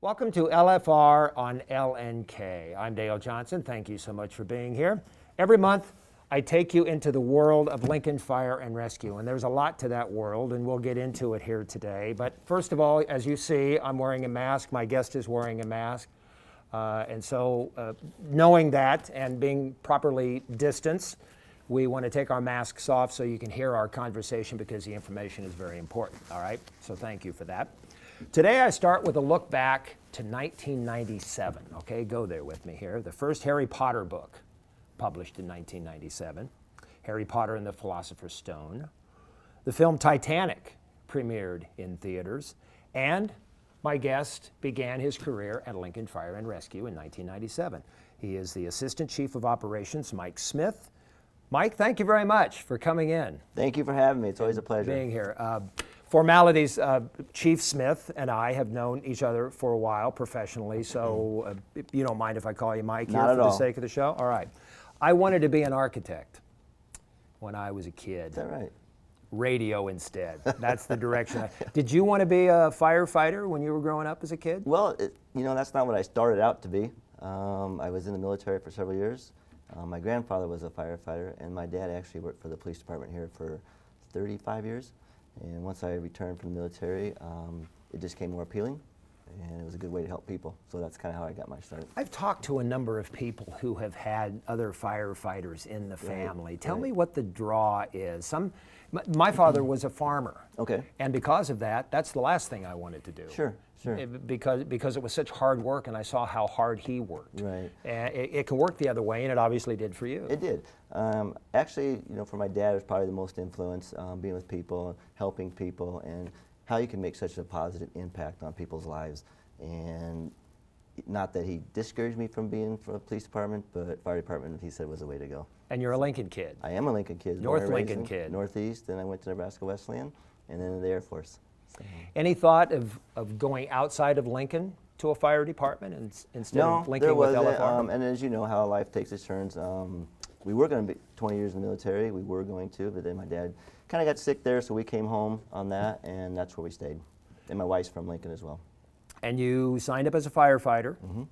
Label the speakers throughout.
Speaker 1: Welcome to LFR on LNK. I'm Dale Johnson. Thank you so much for being here. Every month, I take you into the world of Lincoln Fire and Rescue, and there's a lot to that world, and we'll get into it here today. But first of all, as you see, I'm wearing a mask. My guest is wearing a mask. Knowing that and being properly distanced, we want to take our masks off so you can hear our conversation because the information is very important, all right? So thank you for that. Today I start with a look back to 1997, okay? Go there with me here. The first Harry Potter book published in 1997, Harry Potter and the Philosopher's Stone. The film Titanic premiered in theaters, and my guest began his career at Lincoln Fire and Rescue in 1997. He is the Assistant Chief of Operations, Mike Smith. Mike, thank you very much for coming in.
Speaker 2: Thank you for having me. It's always a pleasure.
Speaker 1: Being here. Formalities, Chief Smith and I have known each other for a while professionally, so you don't mind if I call you Mike here for the sake of the show? All right. I wanted to be an architect when I was a kid.
Speaker 2: Is that right?
Speaker 1: Radio instead. That's the direction. Did you want to be a firefighter when you were growing up as a kid?
Speaker 2: Well, that's not what I started out to be. I was in the military for several years. My grandfather was a firefighter, and my dad actually worked for the police department here for 35 years. And once I returned from the military, it just came more appealing, and it was a good way to help people. So that's kind of how I got my start.
Speaker 1: I've talked to a number of people who have had other firefighters in the family. Tell me what the draw is. My father was a farmer.
Speaker 2: Okay.
Speaker 1: And because of that, that's the last thing I wanted to do.
Speaker 2: Sure.
Speaker 1: Because it was such hard work, and I saw how hard he worked.
Speaker 2: Right.
Speaker 1: And it can work the other way, and it obviously did for you.
Speaker 2: It did. Actually, for my dad, it was probably the most influence, being with people, helping people, and how you can make such a positive impact on people's lives. And not that he discouraged me from being for the police department, but fire department, he said, was the way to go.
Speaker 1: And you're a Lincoln kid.
Speaker 2: I am a Lincoln kid.
Speaker 1: North Lincoln kid.
Speaker 2: Northeast, then I went to Nebraska Wesleyan, and then the Air Force. So.
Speaker 1: Any thought of going outside of Lincoln to a fire department instead of linking with LFR?
Speaker 2: And as you know how life takes its turns, we were going to be 20 years in the military. We were going to, but then my dad kind of got sick there, so we came home on that, and that's where we stayed. And my wife's from Lincoln as well.
Speaker 1: And you signed up as a firefighter. Mm-hmm.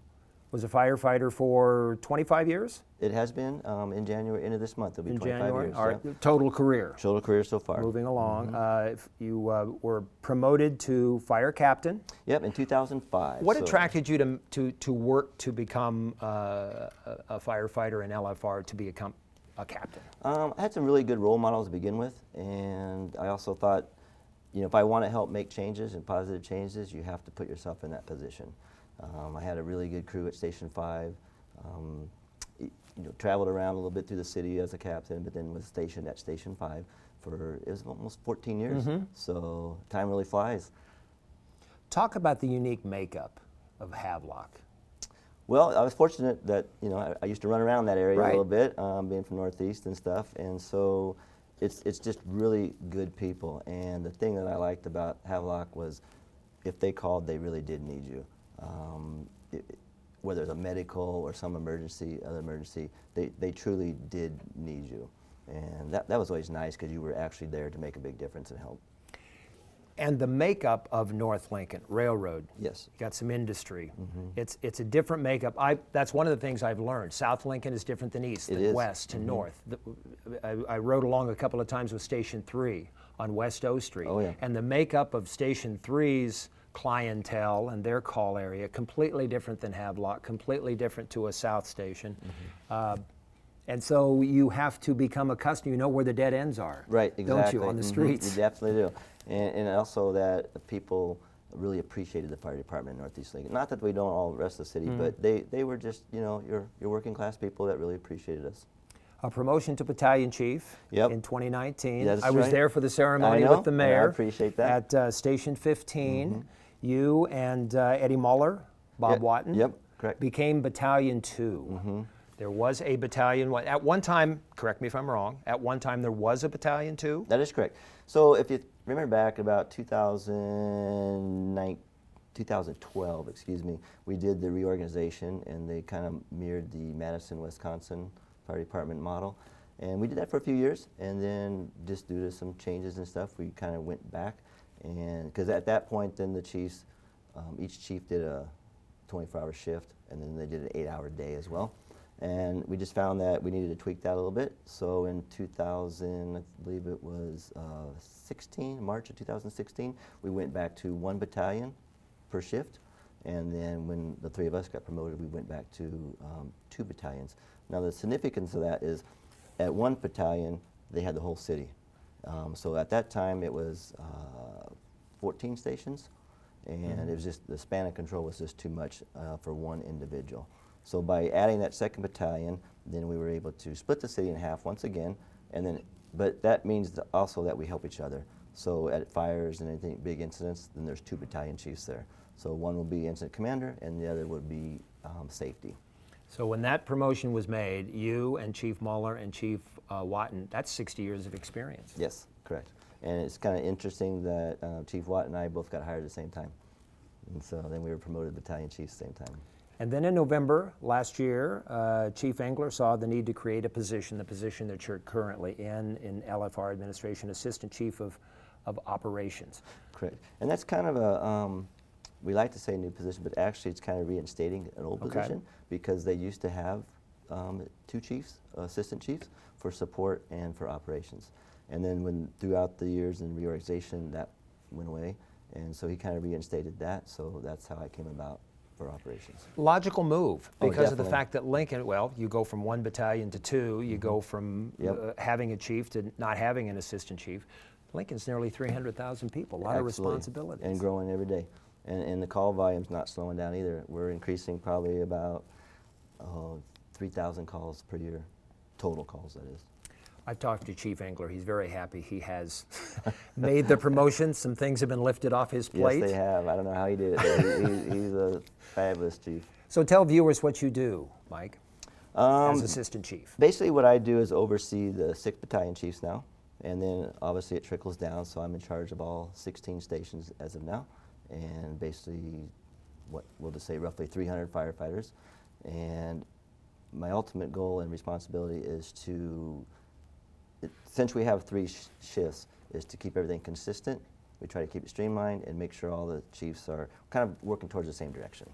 Speaker 1: Was a firefighter for 25 years?
Speaker 2: It has been. In January, end of this month, it'll be 25
Speaker 1: January?
Speaker 2: years.
Speaker 1: All right. Total career.
Speaker 2: Total career so far.
Speaker 1: Moving along. Mm-hmm. You were promoted to fire captain.
Speaker 2: Yep, in 2005.
Speaker 1: What attracted you to work to become a firefighter in LFR to become a captain?
Speaker 2: I had some really good role models to begin with, and I also thought, if I want to help make changes and positive changes, you have to put yourself in that position. I had a really good crew at Station 5. Traveled around a little bit through the city as a captain, but then was stationed at Station 5 it was almost 14 years. Mm-hmm. So time really flies.
Speaker 1: Talk about the unique makeup of Havelock.
Speaker 2: Well, I was fortunate that, I used to run around that area
Speaker 1: right.
Speaker 2: a little bit, being from Northeast and stuff, and so it's just really good people. And the thing that I liked about Havelock was if they called, they really did need you. Whether it's a medical or some other emergency, they truly did need you. And that was always nice because you were actually there to make a big difference and help.
Speaker 1: And the makeup of North Lincoln, Railroad.
Speaker 2: Yes.
Speaker 1: You got some industry.
Speaker 2: Mm-hmm.
Speaker 1: It's a different makeup. That's one of the things I've learned. South Lincoln is different than East, than West and mm-hmm. North. I rode along a couple of times with Station 3 on West O Street.
Speaker 2: Oh, yeah.
Speaker 1: And the makeup of Station 3's clientele and their call area, completely different than Havelock, completely different to a South Station. Mm-hmm. And so you have to become accustomed, you know where the dead ends are.
Speaker 2: Right, exactly.
Speaker 1: Don't you, on the streets?
Speaker 2: Mm-hmm. You definitely do. And also that people really appreciated the fire department in Northeast Lincoln. Not that we don't all the rest of the city, mm-hmm. but they were just, your working class people that really appreciated us.
Speaker 1: A promotion to battalion chief
Speaker 2: yep.
Speaker 1: in 2019.
Speaker 2: That's
Speaker 1: I was
Speaker 2: right.
Speaker 1: there for the ceremony with the mayor.
Speaker 2: I appreciate that.
Speaker 1: At Station 15, mm-hmm. you and Eddie Muller, Bob Watton,
Speaker 2: yep, correct.
Speaker 1: became Battalion 2. Mm-hmm. There was a Battalion, at one time, correct me if I'm wrong, at one time there was a Battalion 2?
Speaker 2: That is correct. So if you remember back about 2012, we did the reorganization, and they kind of mirrored the Madison, Wisconsin Fire Department model. And we did that for a few years, and then just due to some changes and stuff, we kind of went back. And because at that point, then the chiefs Each chief did a 24-hour shift, and then they did an 8-hour day as well. And we just found that we needed to tweak that a little bit. So in 2000, I believe it was 16, March of 2016, we went back to 1 battalion per shift. And then when the 3 of us got promoted, we went back to 2 battalions. Now the significance of that is at 1 battalion, they had the whole city. So at that time, it was 14 stations. And it was just, the span of control was just too much for one individual. So by adding that 2nd battalion, then we were able to split the city in half once again, and then, but that means also that we help each other. So at fires and anything, big incidents, then there's 2 battalion chiefs there. So one will be incident commander, and the other would be safety.
Speaker 1: So when that promotion was made, you and Chief Muller and Chief Watton, that's 60 years of experience.
Speaker 2: Yes, correct. And it's kind of interesting that Chief Watt and I both got hired at the same time. And so then we were promoted battalion chiefs at the same time.
Speaker 1: And then in November last year, Chief Engler saw the need to create a position, the position that you're currently in LFR administration, Assistant Chief of Operations.
Speaker 2: Correct. And that's kind of a, we like to say new position, but actually it's kind of reinstating an old position, because they used to have 2 chiefs, assistant chiefs, for support and for operations. And then when throughout the years in reorganization, that went away. And so he kind of reinstated that, so that's how I came about for operations.
Speaker 1: Logical move, because of the
Speaker 2: definitely.
Speaker 1: fact that Lincoln, well, you go from 1 battalion to 2, you go from having a chief to not having an assistant chief. Lincoln's nearly 300,000 people, a lot of responsibilities.
Speaker 2: And growing every day. And the call volume's not slowing down either. We're increasing probably about 3,000 calls per year, total calls, that is.
Speaker 1: I've talked to Chief Engler. He's very happy. He has made the promotion. Some things have been lifted off his plate.
Speaker 2: Yes, they have. I don't know how he did it, but he's a fabulous chief.
Speaker 1: So tell viewers what you do, Mike, as assistant chief.
Speaker 2: Basically what I do is oversee the 6 battalion chiefs now, and then obviously it trickles down, so I'm in charge of all 16 stations as of now, and basically, what we'll just say roughly 300 firefighters. And my ultimate goal and responsibility is to, since we have 3 shifts, is to keep everything consistent. We try to keep it streamlined and make sure all the chiefs are kind of working towards the same direction.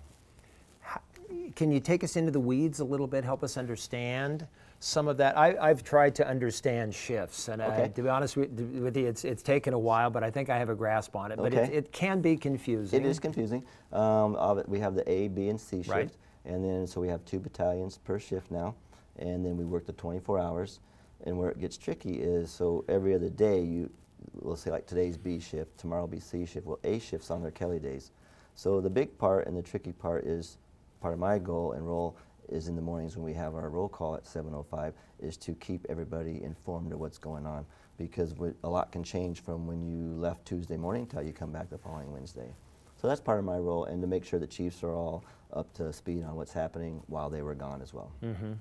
Speaker 1: Can you take us into the weeds a little bit, help us understand some of that? I've tried to understand shifts, and to be honest with you, it's taken a while, but I think I have a grasp on it. But it can be confusing.
Speaker 2: It is confusing. We have the A, B, and C shift,
Speaker 1: right.
Speaker 2: And then so we have 2 battalions per shift now, and then we work the 24 hours. And where it gets tricky is, so every other day, we'll say like today's B shift, tomorrow will be C shift. Well, A shift's on their Kelly days. So the big part and the tricky part is, part of my goal and role is in the mornings when we have our roll call at 7:05, is to keep everybody informed of what's going on, because a lot can change from when you left Tuesday morning till you come back the following Wednesday. So that's part of my role, and to make sure the chiefs are all up to speed on what's happening while they were gone as well.
Speaker 1: Mm-hmm.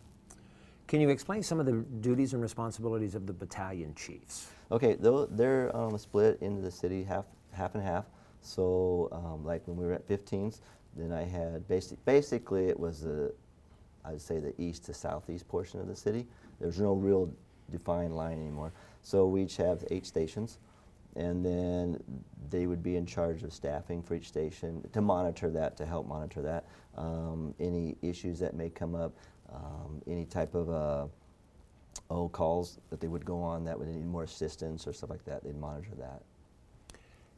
Speaker 1: Can you explain some of the duties and responsibilities of the battalion chiefs?
Speaker 2: Okay, they're split into the city half and half. So like when we were at 15s, then I had basically it was I'd say the east to southeast portion of the city. There's no real defined line anymore. So we each have 8 stations, and then they would be in charge of staffing for each station to monitor that, to help monitor that. Any issues that may come up, any type of calls that they would go on that would need more assistance or stuff like that, they'd monitor that.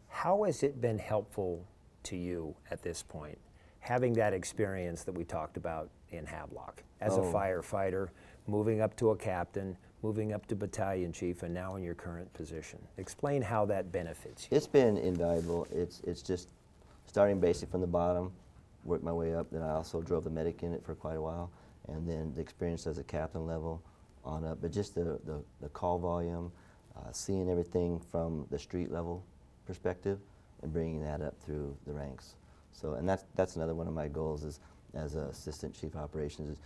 Speaker 1: How has it been helpful to you at this point, having that experience that we talked about in Havelock as a firefighter, moving up to a captain, moving up to battalion chief, and now in your current position? Explain how that benefits you.
Speaker 2: It's been invaluable. It's just starting basic from the bottom, worked my way up. Then I also drove the medic unit for quite a while, and then the experience as a captain level on up. But just the call volume, seeing everything from the street level perspective, and bringing that up through the ranks. So, and that's another one of my goals is, as an assistant chief operations, is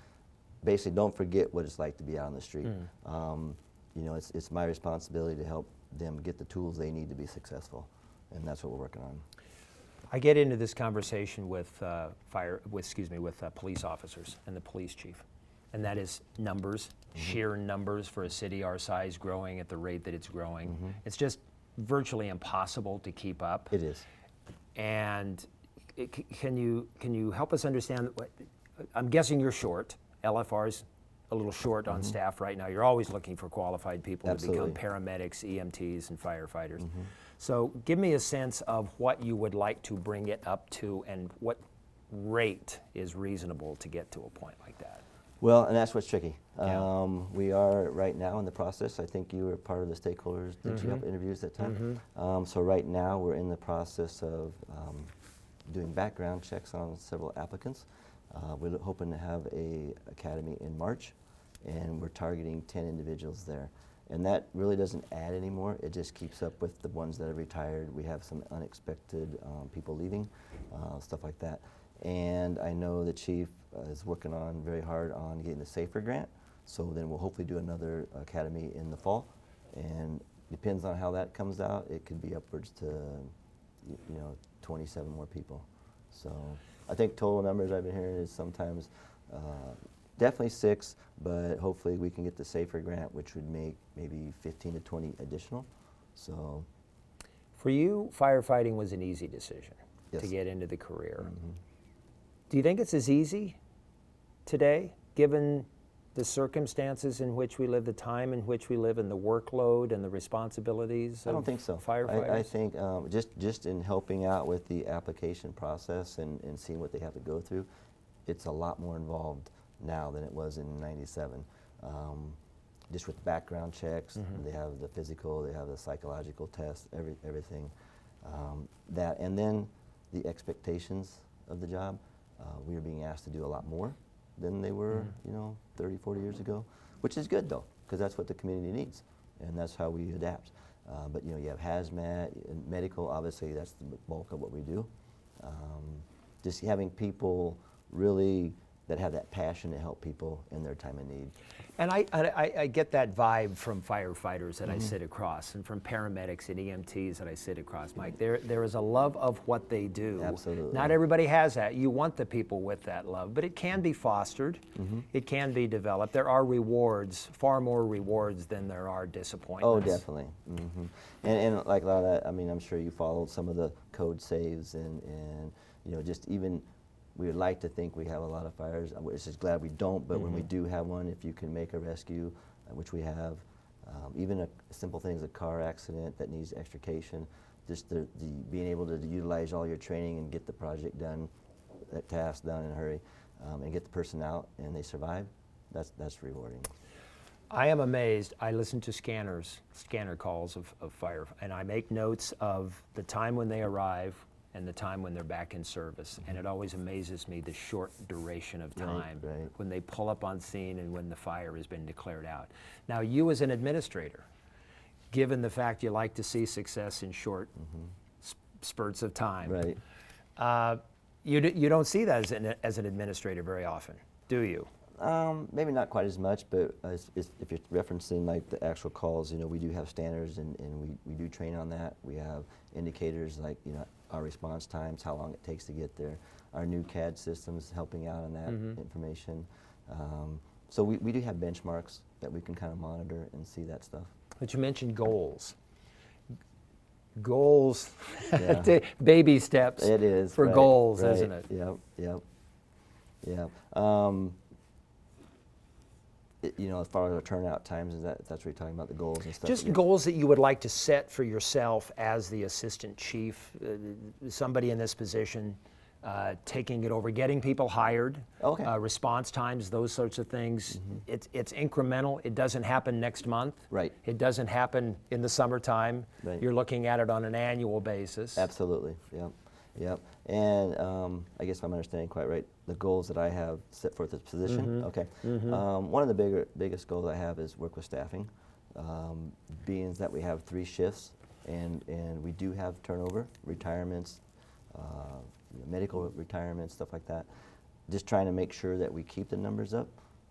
Speaker 2: basically don't forget what it's like to be out on the street. You know, it's my responsibility to help them get the tools they need to be successful, and that's what we're working on.
Speaker 1: I get into this conversation with police officers and the police chief, and that is numbers, sheer numbers for a city our size growing at the rate that it's growing. It's just virtually impossible to keep up.
Speaker 2: It is.
Speaker 1: And can you help us understand? I'm guessing you're short. LFR's a little short on staff right now. You're always looking for qualified people
Speaker 2: Absolutely.
Speaker 1: to become paramedics, EMTs, and firefighters. So give me a sense of what you would like to bring it up to and what rate is reasonable to get to a point like that.
Speaker 2: Well, and that's what's tricky.
Speaker 1: Yeah.
Speaker 2: We are right now in the process. I think you were part of the stakeholders. Did you have interviews at that time? So right now we're in the process of doing background checks on several applicants. We're hoping to have a academy in March, and we're targeting 10 individuals there. And that really doesn't add anymore. It just keeps up with the ones that are retired. We have some unexpected people leaving, stuff like that. And I know the chief is working on very hard on getting the SAFER grant. So then we'll hopefully do another academy in the fall. And depends on how that comes out. It could be upwards to, 27 more people. So I think total numbers I've been hearing is sometimes definitely 6, but hopefully we can get the SAFER grant, which would make maybe 15 to 20 additional. So
Speaker 1: For you, firefighting was an easy decision to
Speaker 2: Yes.
Speaker 1: get into the career. Do you think it's as easy today, given the circumstances in which we live, the time in which we live, and the workload and the responsibilities
Speaker 2: I
Speaker 1: of
Speaker 2: don't think so.
Speaker 1: firefighters?
Speaker 2: I think just in helping out with the application process and seeing what they have to go through, it's a lot more involved now than it was in '97. Just with background checks, they have the physical, they have the psychological tests, everything. That, and then the expectations of the job. We are being asked to do a lot more than they were, 30, 40 years ago, which is good though, because that's what the community needs, and that's how we adapt. But you have hazmat, and medical, obviously that's the bulk of what we do. Just having people really that have that passion to help people in their time of need.
Speaker 1: And I get that vibe from firefighters that I sit across, and from paramedics and EMTs that I sit across, Mike. There is a love of what they do.
Speaker 2: Absolutely.
Speaker 1: Not everybody has that. You want the people with that love, but it can be fostered. It can be developed. There are rewards, far more rewards than there are disappointments.
Speaker 2: Oh, definitely. And like a lot of that, I mean, I'm sure you followed some of the code saves and just even, we would like to think we have a lot of fires. We're just glad we don't, but when we do have one, if you can make a rescue, which we have, even a simple thing as a car accident that needs extrication, just the being able to utilize all your training and get the project done, that task done in a hurry, and get the person out and they survive, that's rewarding.
Speaker 1: I am amazed. I listen to scanner calls of fire, and I make notes of the time when they arrive and the time when they're back in service. And it always amazes me the short duration of time
Speaker 2: Right.
Speaker 1: when they pull up on scene and when the fire has been declared out. Now, you as an administrator, given the fact you like to see success in short spurts of time,
Speaker 2: Right.
Speaker 1: You don't see that as an administrator very often, do you?
Speaker 2: Maybe not quite as much, but if you're referencing like the actual calls, we do have standards and we do train on that. We have indicators like, our response times, how long it takes to get there, our new CAD systems helping out on that information. So we do have benchmarks that we can kind of monitor and see that stuff.
Speaker 1: But you mentioned goals. Goals,
Speaker 2: Yeah.
Speaker 1: baby steps
Speaker 2: It is
Speaker 1: for
Speaker 2: right,
Speaker 1: goals,
Speaker 2: right.
Speaker 1: isn't it?
Speaker 2: Yep. As far as our turnout times, that's what you're talking about, the goals and stuff.
Speaker 1: Just goals that you would like to set for yourself as the assistant chief, somebody in this position, taking it over, getting people hired,
Speaker 2: Okay.
Speaker 1: response times, those sorts of things. It's incremental. It doesn't happen next month.
Speaker 2: Right.
Speaker 1: It doesn't happen in the summertime.
Speaker 2: Right.
Speaker 1: You're looking at it on an annual basis.
Speaker 2: Absolutely. Yep. And I guess if I'm understanding quite right, the goals that I have set for this position. Okay. One of the biggest goals I have is work with staffing, being that we have 3 shifts and we do have turnover, retirements, medical retirements, stuff like that. Just trying to make sure that we keep the numbers up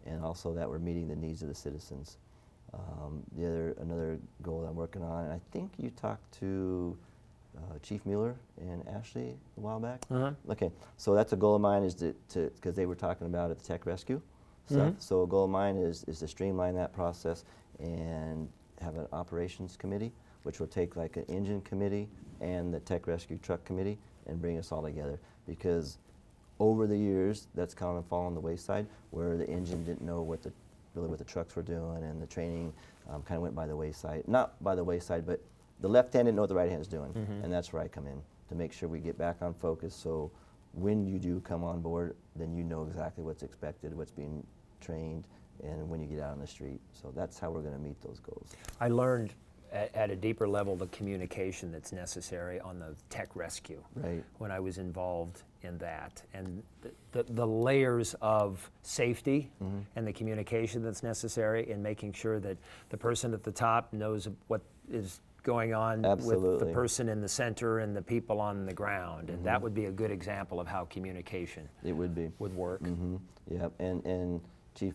Speaker 2: and also that we're meeting the needs of the citizens. Another goal that I'm working on, and I think you talked to Chief Mueller and Ashley a while back. Okay, so that's a goal of mine, is to because they were talking about at the tech rescue stuff. So a goal of mine is to streamline that process and have an operations committee, which will take like an engine committee and the tech rescue truck committee and bring us all together, because over the years, that's kind of fallen on the wayside, where the engine didn't know really what the trucks were doing, and the training kind of went by the wayside. Not by the wayside, but the left hand didn't know what the right hand's doing, and that's where I come in, to make sure we get back on focus, so when you do come on board, then you know exactly what's expected, what's being trained, and when you get out on the street. So that's how we're going to meet those goals.
Speaker 1: I learned at a deeper level the communication that's necessary on the tech rescue when I was involved in that, and the layers of safety and the communication that's necessary in making sure that the person at the top knows what is going on with the person in the center and the people on the ground, and that would be a good example of how communication would work.
Speaker 2: Yep, and Chief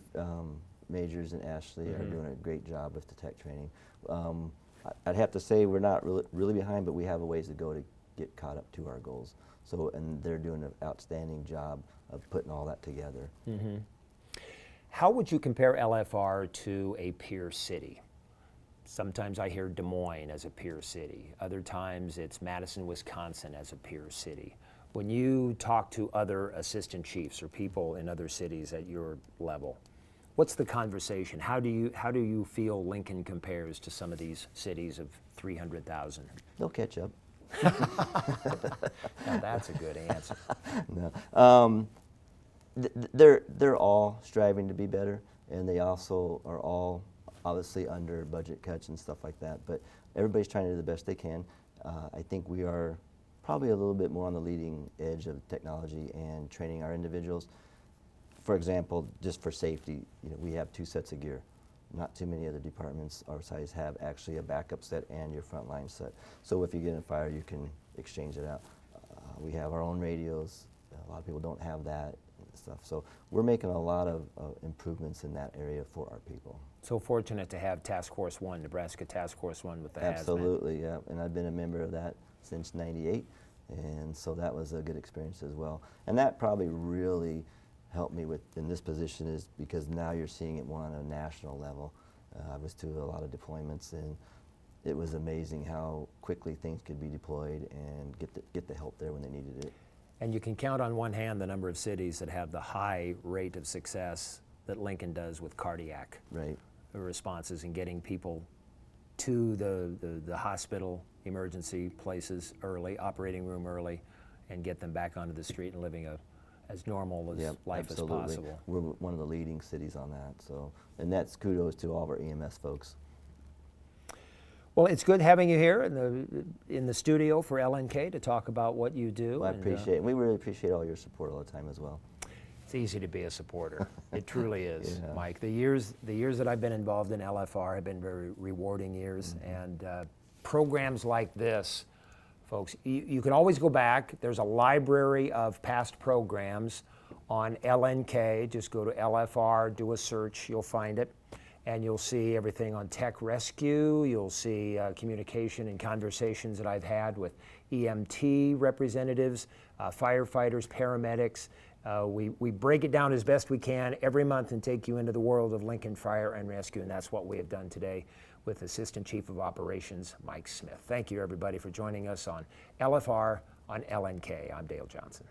Speaker 2: Majors and Ashley are doing a great job with the tech training. I'd have to say we're not really behind, but we have a ways to go to get caught up to our goals. So, and they're doing an outstanding job of putting all that together.
Speaker 1: How would you compare LFR to a peer city? Sometimes I hear Des Moines as a peer city. Other times it's Madison, Wisconsin as a peer city. When you talk to other assistant chiefs or people in other cities at your level, what's the conversation? How do you feel Lincoln compares to some of these cities of 300,000?
Speaker 2: They'll catch up.
Speaker 1: Now that's a good answer.
Speaker 2: No. They're all striving to be better, and they also are all obviously under budget cuts and stuff like that, but everybody's trying to do the best they can. I think we are probably a little bit more on the leading edge of technology and training our individuals. For example, just for safety, we have 2 sets of gear. Not too many other departments our size have actually a backup set and your frontline set. So if you get in a fire, you can exchange it out. We have our own radios. A lot of people don't have that and stuff. So we're making a lot of improvements in that area for our people.
Speaker 1: So fortunate to have Task Force 1, Nebraska Task Force 1 with the hazmat.
Speaker 2: Absolutely, yeah. And I've been a member of that since '98, and so that was a good experience as well. And that probably really helped me in this position, is because now you're seeing it more on a national level. I was to a lot of deployments, and it was amazing how quickly things could be deployed and get the help there when they needed it.
Speaker 1: And you can count on one hand the number of cities that have the high rate of success that Lincoln does with cardiac responses and getting people to the hospital emergency places early, operating room early, and get them back onto the street and living as normal as life as possible.
Speaker 2: We're one of the leading cities on that, so, and that's kudos to all of our EMS folks.
Speaker 1: Well, it's good having you here in the studio for LNK to talk about what you do.
Speaker 2: Well, I appreciate it. We really appreciate all your support all the time as well.
Speaker 1: It's easy to be a supporter. It truly is, Mike. The years that I've been involved in LFR have been very rewarding years, and programs like this, folks, you can always go back. There's a library of past programs on LNK. Just go to LFR, do a search, you'll find it. And you'll see everything on tech rescue. You'll see communication and conversations that I've had with EMT representatives, firefighters, paramedics. We break it down as best we can every month and take you into the world of Lincoln Fire and Rescue, and that's what we have done today with Assistant Chief of Operations Mike Smith. Thank you, everybody, for joining us on LFR on LNK. I'm Dale Johnson.